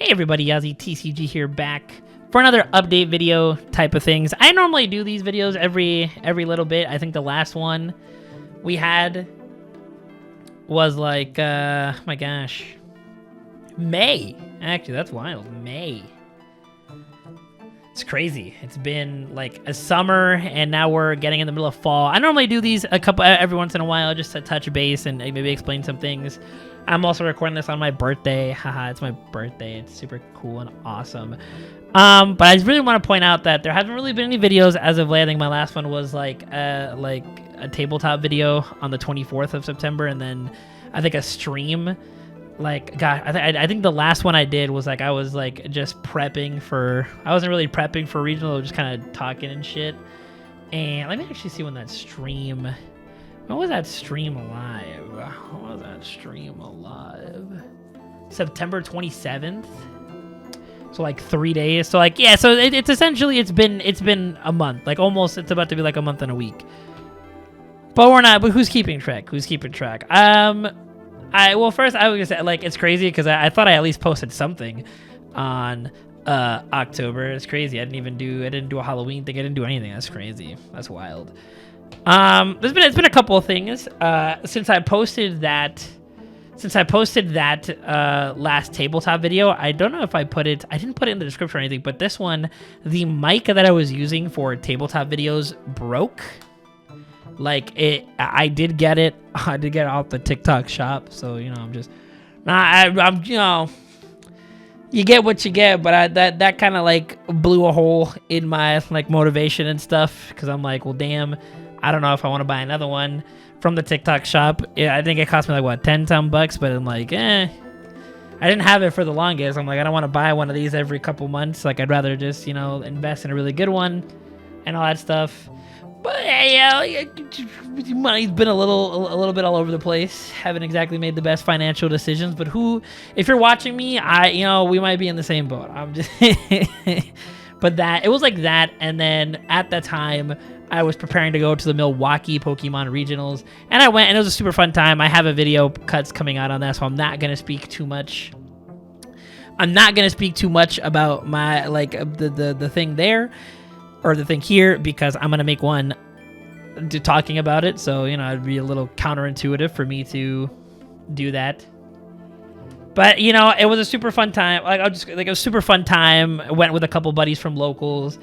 Hey everybody, YaziTCG here, back for another update video type of things. I normally do these videos every little bit. I think the last one we had was like, my gosh, May. Actually, that's wild. May. It's crazy. It's been like a summer, and now we're getting in the middle of fall. I normally do these every once in a while, just to touch base and maybe explain some things. I'm also recording this on my birthday. Haha, it's my birthday. It's super cool and awesome. But I really want to point out that there hasn't really been any videos as of late. I think my last one was like a tabletop video on the 24th of September, and then I think a stream. Like, God, I think the last one I did was like I was like just prepping for. I wasn't really prepping for regional, just kind of talking and shit. And let me actually see when that stream. When was that stream live? When was that stream alive? September 27th. So like 3 days. So like, yeah. So it's essentially it's been a month. Like almost. It's about to be like a month and a week. But we're not. But who's keeping track? Who's keeping track? Well, first I was gonna say, like, it's crazy because I thought I at least posted something on October. It's crazy. I didn't do a Halloween thing. I didn't do anything. That's crazy. That's wild. It's been a couple of things since I posted that last tabletop video. I don't know if I didn't put it in the description or anything, but this one, the mic that I was using for tabletop videos broke. Like I did get it off the TikTok shop, so you know I'm you know, you get what you get, but that kind of like blew a hole in my like motivation and stuff, because I'm like, well, damn, I don't know if I want to buy another one from the TikTok shop. Yeah, I think it cost me like what, 10-some bucks, but I'm like, I didn't have it for the longest. I'm like, I don't want to buy one of these every couple months. Like, I'd rather just, you know, invest in a really good one and all that stuff. But yeah, money's been a little bit all over the place. Haven't exactly made the best financial decisions. But if you're watching me, we might be in the same boat. I'm just, but it was like that. And then at that time, I was preparing to go to the Milwaukee Pokemon Regionals, and I went, and it was a super fun time. I have a video cuts coming out on that, so I'm not gonna speak too much. I'm not gonna speak too much about my the thing there. Or the thing here, because I'm going to make one talking about it. So, you know, it'd be a little counterintuitive for me to do that. But, you know, it was a super fun time. It was a super fun time. I went with a couple buddies from locals.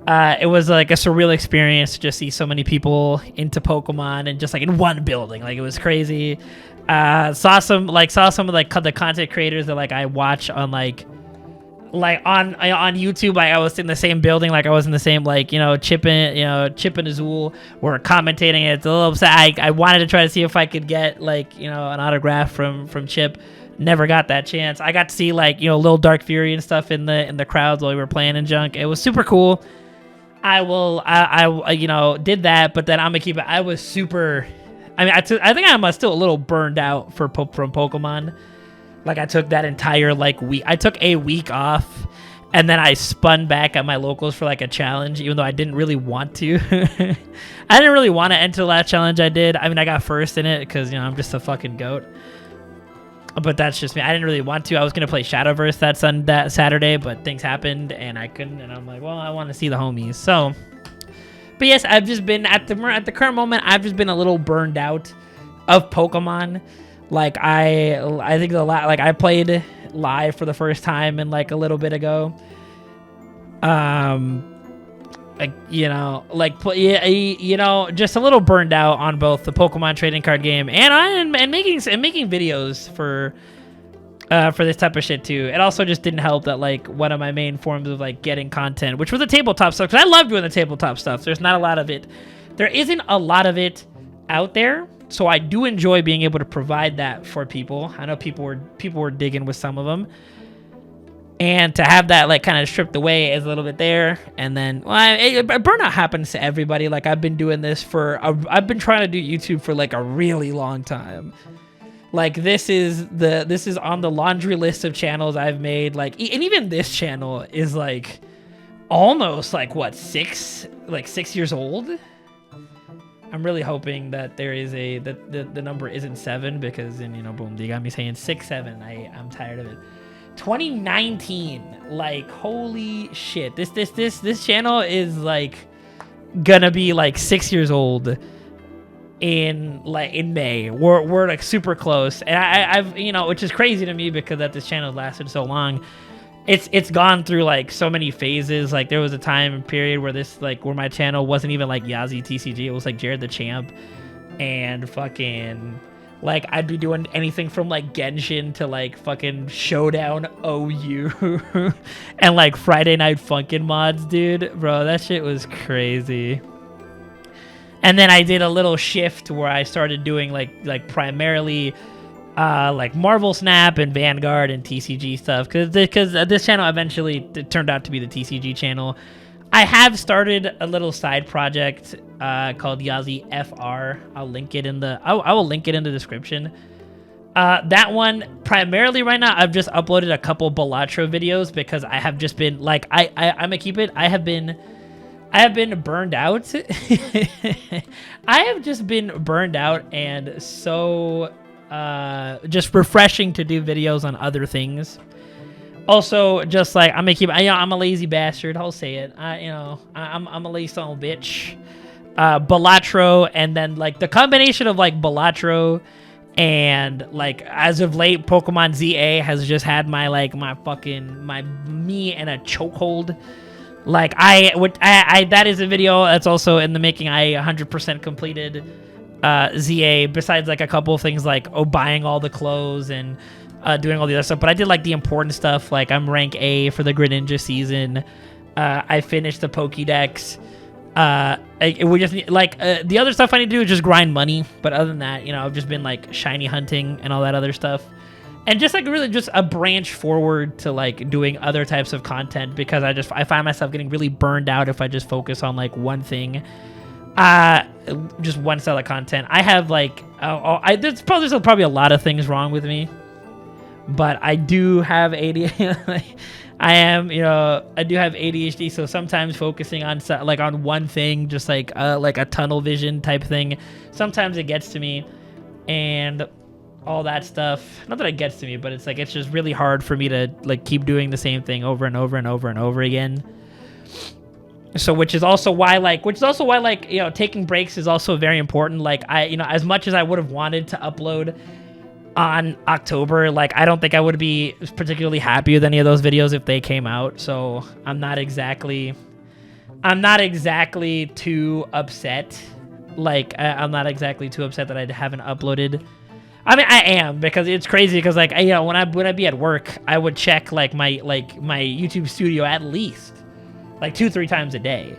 It was like a surreal experience to just see so many people into Pokemon and just like in one building. Like, it was crazy. Saw some of the content creators that like I watch on on YouTube. Like, I was in the same building, like I was in the same, like, you know, Chip and Azul were commentating. It's a little upset. I wanted to try to see if I could get, like, you know, an autograph from Chip. Never got that chance. I got to see, like, you know, Lil Dark Fury and stuff in the crowds while we were playing and junk. It was super cool. I you know, did that, but then I'm gonna keep it. I was super. I mean, I think I'm still a little burned out from Pokemon. Like, I took that entire week. I took a week off, and then I spun back at my locals for like a challenge, even though I didn't really want to. I didn't really want to enter the last challenge I did. I mean, I got first in it because, you know, I'm just a fucking goat. But that's just me. I didn't really want to. I was gonna play Shadowverse that Saturday, but things happened and I couldn't. And I'm like, well, I want to see the homies. So, but yes, I've just been at the current moment. I've just been a little burned out of Pokemon. Like, I think I played live for the first time in like a little bit ago. Like, you know, you know, just a little burned out on both the Pokemon trading card game and making videos for this type of shit too. It also just didn't help that like one of my main forms of like getting content, which was the tabletop stuff, because I love doing the tabletop stuff. There's not a lot of it. There isn't a lot of it out there. So I do enjoy being able to provide that for people. I know people were digging with some of them, and to have that like kind of stripped away is a little bit there. And then, burnout happens to everybody. Like, I've been doing this I've been trying to do YouTube for like a really long time. Like, this is on the laundry list of channels I've made. Like, and even this channel is like almost like what, 6 years old. I'm really hoping that there is the number isn't 7, because then, you know, boom, you got me saying 6, 7. I'm tired of it. 2019. Like, holy shit. This channel is like gonna be like 6 years old in May. We're like super close, and I've which is crazy to me because that this channel lasted so long. It's gone through like so many phases. Like there was a time period where where my channel wasn't even like YaziTCG. It was like Jared the Champ, and fucking like I'd be doing anything from like Genshin to like fucking Showdown OU and like Friday Night Funkin' mods, dude. Bro, that shit was crazy. And then I did a little shift where I started doing like primarily like Marvel Snap and Vanguard and TCG stuff, because this channel eventually turned out to be the TCG channel. I have started a little side project called YaziFRFR. I'll link it in the I will link it in the description. That one primarily right now I've just uploaded a couple Balatro videos because I have just been like I'm gonna keep it. I have been burned out. I have just been burned out, and so just refreshing to do videos on other things. Also, just like I'm a lazy bastard. I'll say it. I'm a lazy son of a bitch. Balatro, and then like the combination of like Balatro and like as of late Pokemon ZA has just had my me in a chokehold. Like that is a video that's also in the making. I 100% completed ZA, besides like a couple of things like buying all the clothes and doing all the other stuff. But I did like the important stuff. Like I'm rank A for the Greninja season. I finished the Pokédex. We just need, the other stuff I need to do is just grind money. But other than that, I've just been like shiny hunting and all that other stuff. And just like really just a branch forward to like doing other types of content, because I find myself getting really burned out if I just focus on like one thing. Just one style of content. I have like there's probably a lot of things wrong with me, but I do have ADHD. I do have ADHD, so sometimes focusing on like on one thing, just like a tunnel vision type thing, sometimes it gets to me, and all that stuff. Not that it gets to me, but it's just really hard for me to like keep doing the same thing over and over and over and over again. So which is also why taking breaks is also very important. Like as much as I would have wanted to upload on October, like I don't think I would be particularly happy with any of those videos if they came out. So I'm not exactly too upset. I'm not exactly too upset that I haven't uploaded. I mean, I am, because it's crazy, because like when I be at work, I would check like my YouTube studio at least like 2-3 times a day.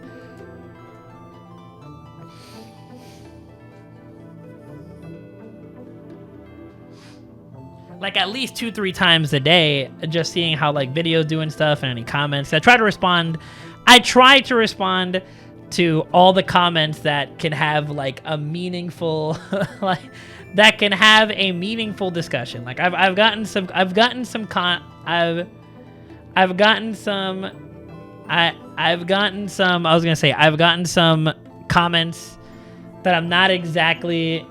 Like at least 2-3 times a day, just seeing how like videos doing stuff and any comments. I try to respond to all the comments that can have like a meaningful that can have a meaningful discussion. Like I've gotten some comments that I'm not exactly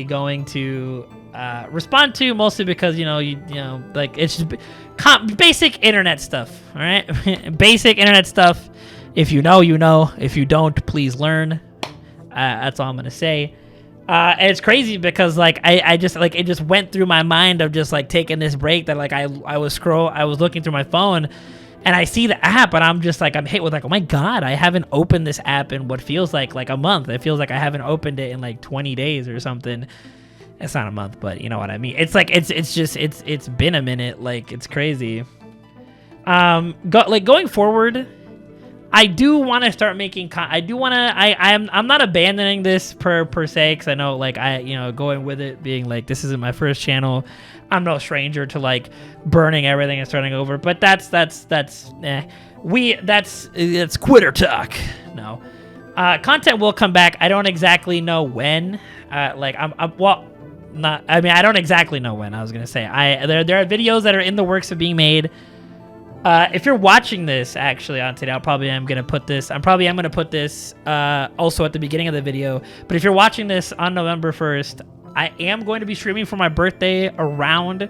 going to respond to, mostly because like it's just basic internet stuff. All right. Basic internet stuff. If you know. If you don't, please learn. That's all I'm gonna say. And it's crazy because like I just like it just went through my mind of just like taking this break, that like I was looking through my phone and I see the app, and I'm just like, I'm hit with like, oh my God, I haven't opened this app in what feels like a month. It feels like I haven't opened it in like 20 days or something. It's not a month, but you know what I mean. It's like it's been a minute. Like it's crazy. Going forward, I do want to start making. I'm not abandoning this per se, because I know like going with it, being like this isn't my first channel. I'm no stranger to like burning everything and starting over. But that's quitter talk. No, content will come back. I don't exactly know when. I don't exactly know when. I was gonna say there are videos that are in the works of being made. If you're watching this actually on today, I'm probably gonna put this also at the beginning of the video. But if you're watching this on November 1st, I am going to be streaming for my birthday around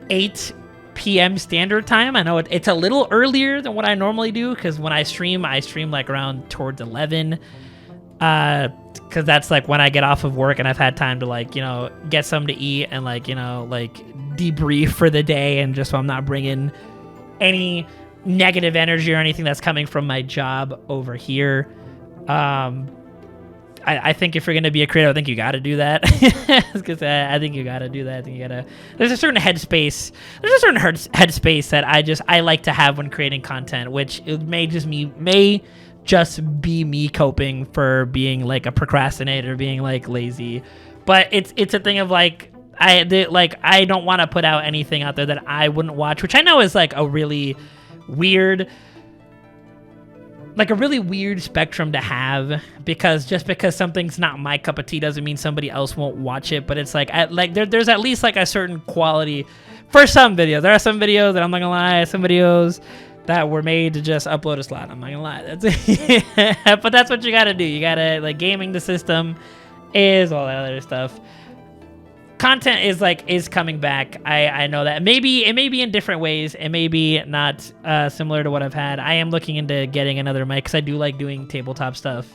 8 p.m. standard time. I know it's a little earlier than what I normally do, because when I stream like around towards 11. Because that's like when I get off of work and I've had time to like, you know, get something to eat and like, you know, like debrief for the day, and just so I'm not bringing any negative energy or anything that's coming from my job over here. I think if you're going to be a creator, I think you got to do that. Because I think you got to do that. I think you got to. There's a certain headspace. There's a certain headspace that I like to have when creating content, which it may just be me coping for being like a procrastinator, being like lazy. But it's a thing of like I don't want to put out anything out there that I wouldn't watch, which I know is like a really weird spectrum to have, because just because something's not my cup of tea doesn't mean somebody else won't watch it. But it's like there's at least like a certain quality for some videos. There are some videos that I'm not gonna lie, some videos that were made to just upload a slot. I'm not gonna lie, that's it. But that's what you gotta do. You gotta like gaming the system is all that other stuff. Content is coming back. I know that. Maybe it may be in different ways. It may be not similar to what I've had. I am looking into getting another mic because I do like doing tabletop stuff.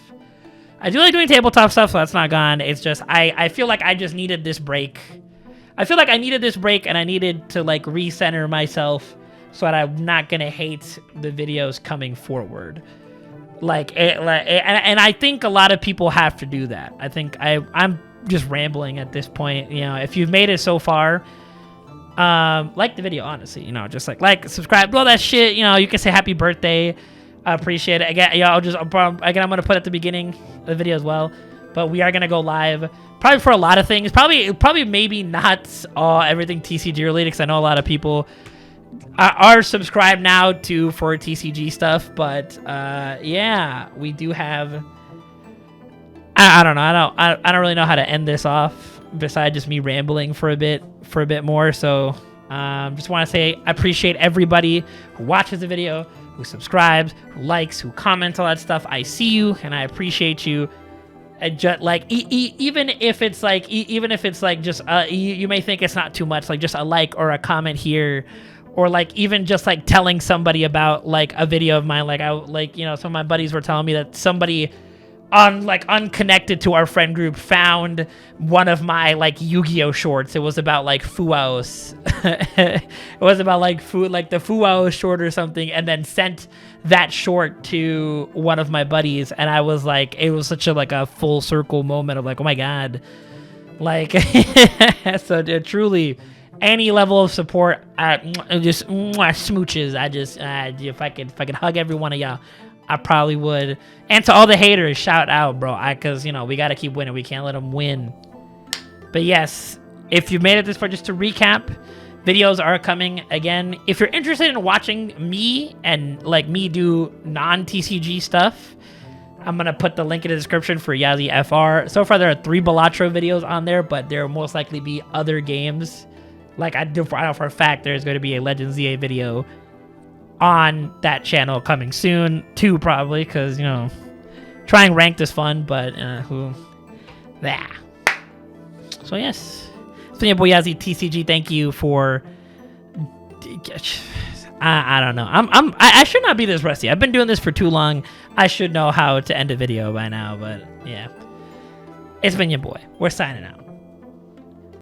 So that's not gone. It's just I feel like I just needed this break. I feel like I needed this break, and I needed to like recenter myself so that I'm not gonna hate the videos coming forward. And I think a lot of people have to do that. I think I'm just rambling at this point. You know, if you've made it so far, like the video, honestly, you know, just like, subscribe, do all that shit. You know, you can say happy birthday. I appreciate it. Again, yeah, I'm gonna put at the beginning of the video as well. But we are gonna go live probably for a lot of things. Probably maybe not everything TCG related, because I know a lot of people are subscribed now for TCG stuff. But yeah, we do have. I don't know. I don't really know how to end this off besides just me rambling for a bit more. So just want to say I appreciate everybody who watches the video, who subscribes, who likes, who comments, all that stuff. I see you and I appreciate you. And just like even if it's like just you may think it's not too much, like just a like or a comment here, or like even just like telling somebody about like a video of mine. Like you know, some of my buddies were telling me that somebody unconnected to our friend group found one of my like Yu-Gi-Oh shorts. It was about like Fuaos. It was about like the Fuaos short or something, and then sent that short to one of my buddies. And I was like, it was such a full circle moment of like, oh my god, like so truly any level of support, just smooches. If I could hug every one of y'all, I probably would. And to all the haters, shout out, bro. Because, you know, we got to keep winning. We can't let them win. But yes, if you made it this far, just to recap, videos are coming again. If you're interested in watching me and like me do non-TCG stuff, I'm going to put the link in the description for YaziFRFR. So far, there are 3 Balatro videos on there, but there will most likely be other games. Like I know for a fact there's going to be a Legends ZA video on that channel coming soon, 2 probably, because, you know, trying ranked is fun, but so yes, it's been your boy Yazzie TCG. Thank you for I don't know, I should not be this rusty. I've been doing this for too long. I should know how to end a video by now, but yeah, it's been your boy. We're signing out.